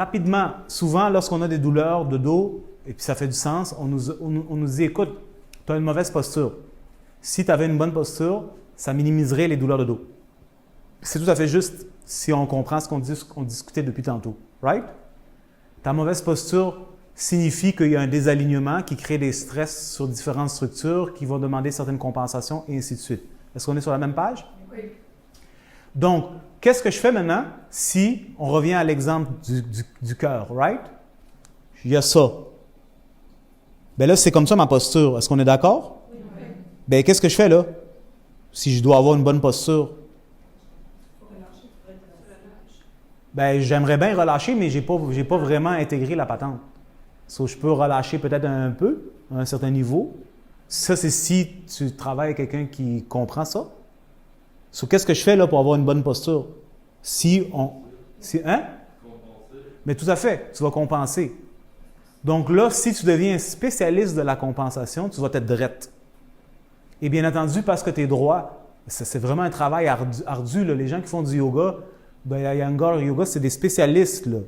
rapidement, souvent, lorsqu'on a des douleurs de dos, et puis ça fait du sens, on nous dit, écoute, tu as une mauvaise posture. Si tu avais une bonne posture, ça minimiserait les douleurs de dos. C'est tout à fait juste si on comprend ce qu'on discutait depuis tantôt. Right? Ta mauvaise posture signifie qu'il y a un désalignement qui crée des stress sur différentes structures qui vont demander certaines compensations et ainsi de suite. Est-ce qu'on est sur la même page? Oui. Donc, qu'est-ce que je fais maintenant si on revient à l'exemple du cœur, right? Il y a ça. Bien là, c'est comme ça ma posture. Est-ce qu'on est d'accord? Oui. Bien, qu'est-ce que je fais là? Si je dois avoir une bonne posture? Bien, j'aimerais bien relâcher, mais je n'ai pas vraiment intégré la patente. So, je peux relâcher peut-être un peu, à un certain niveau. Ça, c'est si tu travailles avec quelqu'un qui comprend ça. So, qu'est-ce que je fais là pour avoir une bonne posture? Hein? Mais tout à fait, tu vas compenser. Donc là, si tu deviens spécialiste de la compensation, tu vas être drette. Et bien entendu, parce que tu es droit, c'est vraiment un travail ardu là. Les gens qui font du yoga, Iyengar Yoga, c'est des spécialistes là,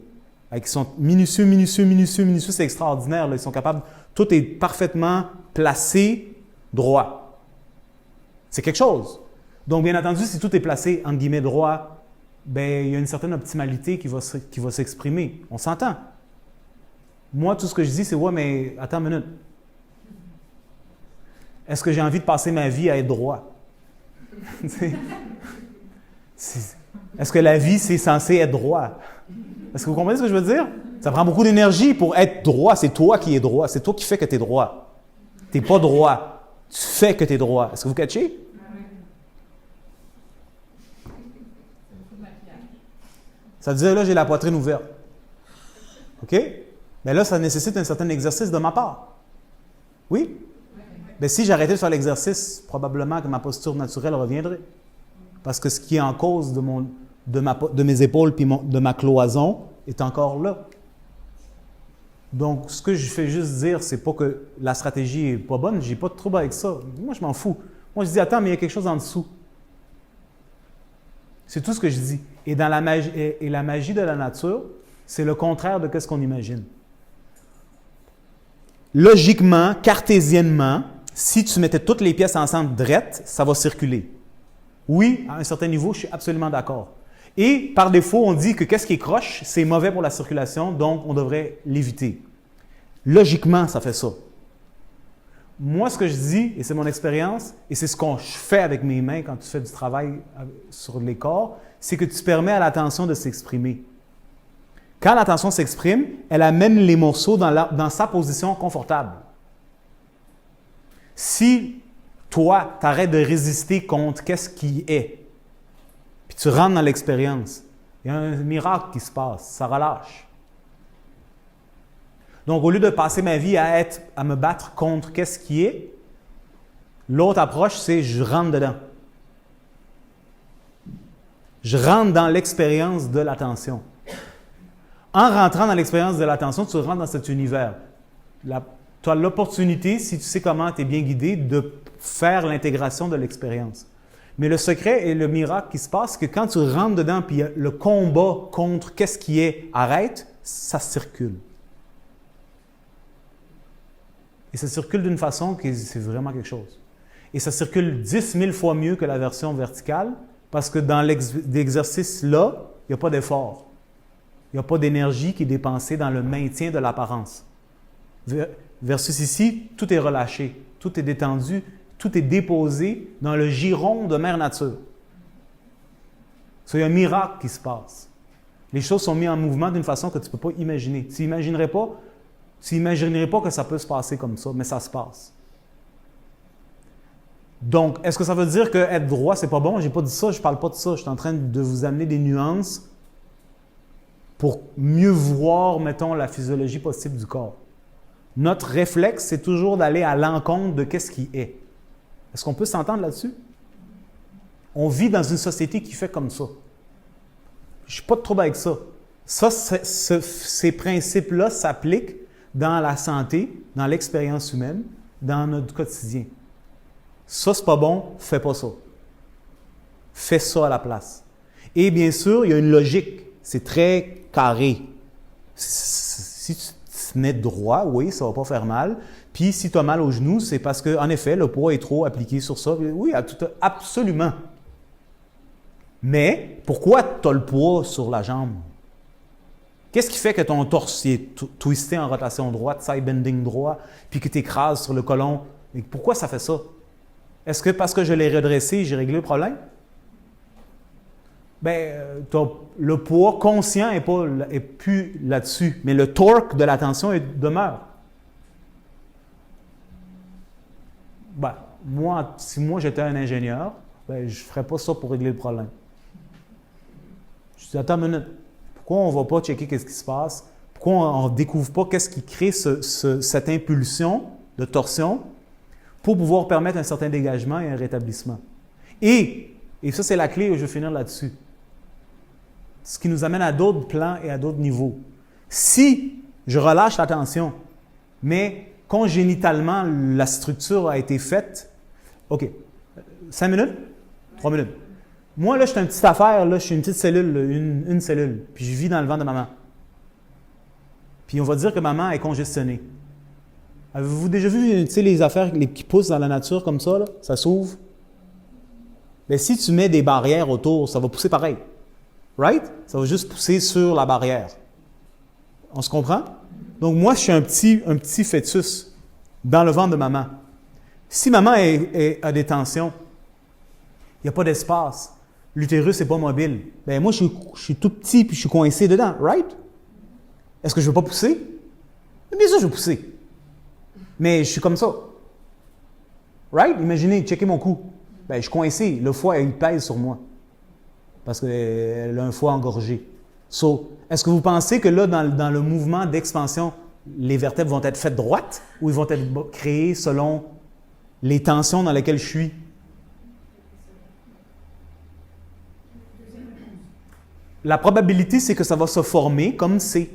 qui sont minutieux, c'est extraordinaire. Là. Ils sont capables, tout est parfaitement placé droit. C'est quelque chose. Donc, bien entendu, si tout est placé, entre guillemets, droit, bien, il y a une certaine optimalité qui va s'exprimer. On s'entend. Moi, tout ce que je dis, c'est « Ouais, mais attends une minute. Est-ce que j'ai envie de passer ma vie à être droit? » Est-ce que la vie, c'est censé être droit? Est-ce que vous comprenez ce que je veux dire? Ça prend beaucoup d'énergie pour être droit. C'est toi qui es droit. C'est toi qui fais que tu es droit. Tu n'es pas droit. Tu fais que tu es droit. Est-ce que vous catchez? Ça veut dire, là, j'ai la poitrine ouverte. OK? Mais là, ça nécessite un certain exercice de ma part. Oui? Bien, si j'arrêtais de faire l'exercice, probablement que ma posture naturelle reviendrait. Parce que ce qui est en cause de mes épaules et de ma cloison est encore là. Donc, ce que je fais juste dire, c'est pas que la stratégie n'est pas bonne, j'ai pas de trouble avec ça. Moi, je m'en fous. Moi, je dis, attends, mais il y a quelque chose en dessous. C'est tout ce que je dis. Et la magie de la nature, c'est le contraire de ce qu'on imagine. Logiquement, cartésiennement, si tu mettais toutes les pièces ensemble drettes, ça va circuler. Oui, à un certain niveau, je suis absolument d'accord. Et par défaut, on dit que qu'est-ce qui est croche, c'est mauvais pour la circulation, donc on devrait l'éviter. Logiquement, ça fait ça. Moi, ce que je dis, et c'est mon expérience, et c'est ce qu'on fait avec mes mains quand tu fais du travail sur les corps, c'est que tu permets à l'attention de s'exprimer. Quand l'attention s'exprime, elle amène les morceaux dans sa position confortable. Si toi, tu arrêtes de résister contre qu'est-ce qui est, puis tu rentres dans l'expérience, il y a un miracle qui se passe, ça relâche. Donc, au lieu de passer ma vie à me battre contre qu'est-ce qui est, l'autre approche, c'est je rentre dedans. Je rentre dans l'expérience de l'attention. En rentrant dans l'expérience de l'attention, tu rentres dans cet univers. Tu as l'opportunité, si tu sais comment tu es bien guidé, de faire l'intégration de l'expérience. Mais le secret et le miracle qui se passe, c'est que quand tu rentres dedans, puis le combat contre qu'est-ce qui est arrête, ça circule. Et ça circule d'une façon que c'est vraiment quelque chose. Et ça circule 10 000 fois mieux que la version verticale, parce que dans l'exercice-là, il n'y a pas d'effort. Il n'y a pas d'énergie qui est dépensée dans le maintien de l'apparence. Versus ici, tout est relâché, tout est détendu, tout est déposé dans le giron de Mère Nature. Il y a un miracle qui se passe. Les choses sont mises en mouvement d'une façon que tu ne peux pas imaginer. Tu n'imaginerais pas que ça peut se passer comme ça, mais ça se passe. Donc, est-ce que ça veut dire qu'être droit, c'est pas bon? Je n'ai pas dit ça, je ne parle pas de ça. Je suis en train de vous amener des nuances pour mieux voir, mettons, la physiologie possible du corps. Notre réflexe, c'est toujours d'aller à l'encontre de ce qui est. Est-ce qu'on peut s'entendre là-dessus? On vit dans une société qui fait comme ça. Je n'ai pas de trouble avec ça. Ces principes-là s'appliquent dans la santé, dans l'expérience humaine, dans notre quotidien. Ça, c'est pas bon, fais pas ça. Fais ça à la place. Et bien sûr, il y a une logique. C'est très carré. Si tu tenais droit, oui, ça ne va pas faire mal. Puis si tu as mal au genou, c'est parce que, en effet, le poids est trop appliqué sur ça. Oui, absolument. Mais pourquoi tu as le poids sur la jambe? Qu'est-ce qui fait que ton torse est twisté en rotation droite, side bending droit, puis que tu écrases sur le côlon? Et pourquoi ça fait ça? Est-ce que parce que je l'ai redressé, j'ai réglé le problème? Bien, le poids conscient est plus là-dessus, mais le torque de la tension demeure. Ben, si moi j'étais un ingénieur, ben, je ne ferais pas ça pour régler le problème. Je dis, attends une minute, pourquoi on ne va pas checker qu'est-ce qui se passe? Pourquoi on ne découvre pas qu'est-ce qui crée cette impulsion de torsion pour pouvoir permettre un certain dégagement et un rétablissement? Et ça, c'est la clé, je vais finir là-dessus. Ce qui nous amène à d'autres plans et à d'autres niveaux. Si je relâche la tension, mais congénitalement, la structure a été faite, OK, 5 minutes? 3 minutes. Moi, là, je suis une petite affaire, là, je suis une petite cellule, une cellule, puis je vis dans le ventre de maman. Puis on va dire que maman est congestionnée. Avez-vous déjà vu, tu sais, les affaires qui poussent dans la nature comme ça, là, ça s'ouvre? Bien, si tu mets des barrières autour, ça va pousser pareil. Right? Ça va juste pousser sur la barrière. On se comprend? Donc, moi, je suis un petit fœtus dans le ventre de maman. Si maman a des tensions, il n'y a pas d'espace. L'utérus n'est pas mobile. Bien, moi, je suis tout petit puis je suis coincé dedans. Right? Est-ce que je ne veux pas pousser? Bien sûr, je veux pousser. Mais je suis comme ça. Right? Imaginez, checkez mon cou. Bien, je suis coincé. Le foie, il pèse sur moi. Parce qu'elle a un foie engorgé. So, est-ce que vous pensez que là, dans le mouvement d'expansion, les vertèbres vont être faites droites ou ils vont être créées selon les tensions dans lesquelles je suis? La probabilité, c'est que ça va se former comme c'est.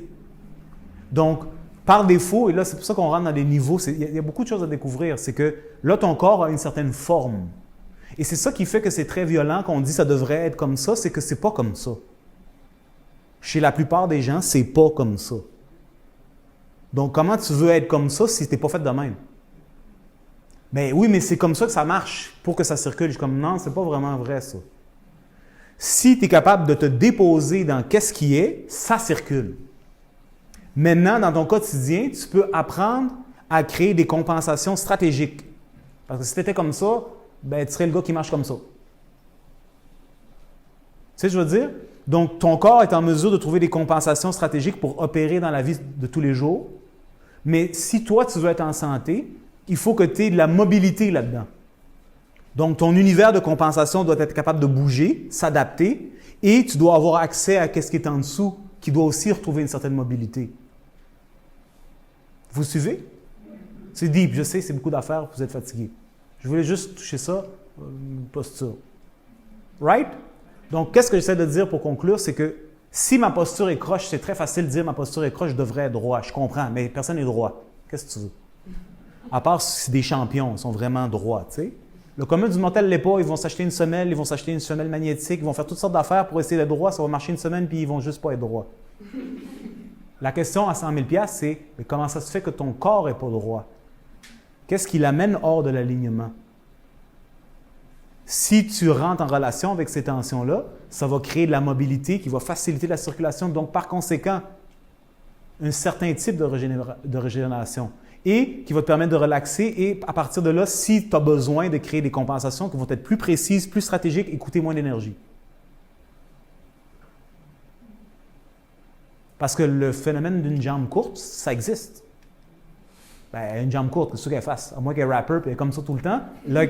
Donc, par défaut, et là, c'est pour ça qu'on rentre dans des niveaux, il y a beaucoup de choses à découvrir, c'est que là, ton corps a une certaine forme. Et c'est ça qui fait que c'est très violent qu'on dit que ça devrait être comme ça, c'est que c'est pas comme ça. Chez la plupart des gens, c'est pas comme ça. Donc, comment tu veux être comme ça si tu n'es pas fait de même? Bien oui, mais c'est comme ça que ça marche pour que ça circule. Je suis comme, non, c'est pas vraiment vrai ça. Si tu es capable de te déposer dans qu'est-ce qui est, ça circule. Maintenant, dans ton quotidien, tu peux apprendre à créer des compensations stratégiques. Parce que si tu étais comme ça, ben, tu serais le gars qui marche comme ça. Tu sais ce que je veux dire? Donc, ton corps est en mesure de trouver des compensations stratégiques pour opérer dans la vie de tous les jours. Mais si toi, tu veux être en santé, il faut que tu aies de la mobilité là-dedans. Donc, ton univers de compensation doit être capable de bouger, s'adapter, et tu dois avoir accès à ce qui est en dessous, qui doit aussi retrouver une certaine mobilité. Vous suivez? C'est deep, je sais, c'est beaucoup d'affaires, vous êtes fatigué. Je voulais juste toucher ça, une posture. Right? Donc, qu'est-ce que j'essaie de dire pour conclure, c'est que si ma posture est croche, c'est très facile de dire ma posture est croche, je devrais être droit. Je comprends, mais personne n'est droit. Qu'est-ce que tu veux? À part si c'est des champions, ils sont vraiment droits, tu sais. Le commun du mortel ne l'est pas, ils vont s'acheter une semelle, ils vont s'acheter une semelle magnétique, ils vont faire toutes sortes d'affaires pour essayer d'être droit, ça va marcher une semaine, puis ils vont juste pas être droits. La question à 100 000 $, c'est mais comment ça se fait que ton corps n'est pas droit? Qu'est-ce qui l'amène hors de l'alignement? Si tu rentres en relation avec ces tensions-là, ça va créer de la mobilité qui va faciliter la circulation, donc par conséquent, un certain type de régénération et qui va te permettre de relaxer et à partir de là, si tu as besoin de créer des compensations qui vont être plus précises, plus stratégiques et coûter moins d'énergie. Parce que le phénomène d'une jambe courte, ça existe. Ben, une jambe courte, qu'est-ce qu'elle fasse? À moins qu'elle est rapper et elle est comme ça tout le temps. Là,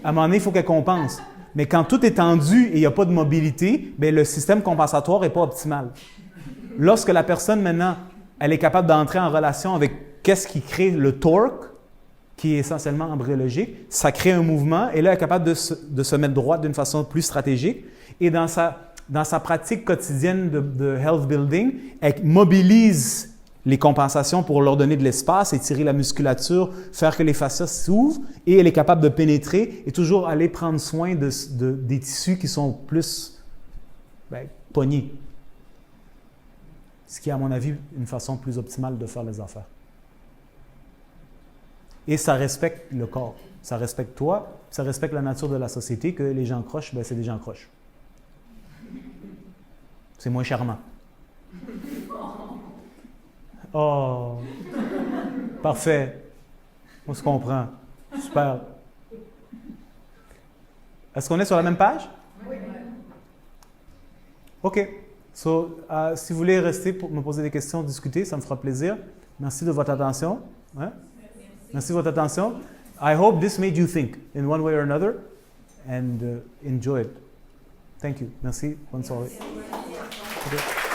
à un moment donné, il faut qu'elle compense. Mais quand tout est tendu et il n'y a pas de mobilité, bien, le système compensatoire n'est pas optimal. Lorsque la personne, maintenant, elle est capable d'entrer en relation avec qu'est-ce qui crée le torque, qui est essentiellement embryologique, ça crée un mouvement et là, elle est capable de se mettre droite d'une façon plus stratégique. Et dans sa pratique quotidienne de health building, elle mobilise les compensations pour leur donner de l'espace, étirer la musculature, faire que les fascias s'ouvrent et elle est capable de pénétrer et toujours aller prendre soin des tissus qui sont plus pognés. Ce qui est, à mon avis, une façon plus optimale de faire les affaires. Et ça respecte le corps. Ça respecte toi, ça respecte la nature de la société, que les gens croches, ben c'est des gens croches. C'est moins charmant. Oh, parfait. On se comprend. Super. Est-ce qu'on est sur la même page? Oui. OK. So, si vous voulez rester pour me poser des questions, discuter, ça me fera plaisir. Merci de votre attention. Hein? Merci de votre attention. I hope this made you think in one way or another and enjoy it. Thank you. Merci. Bonne soirée. Okay.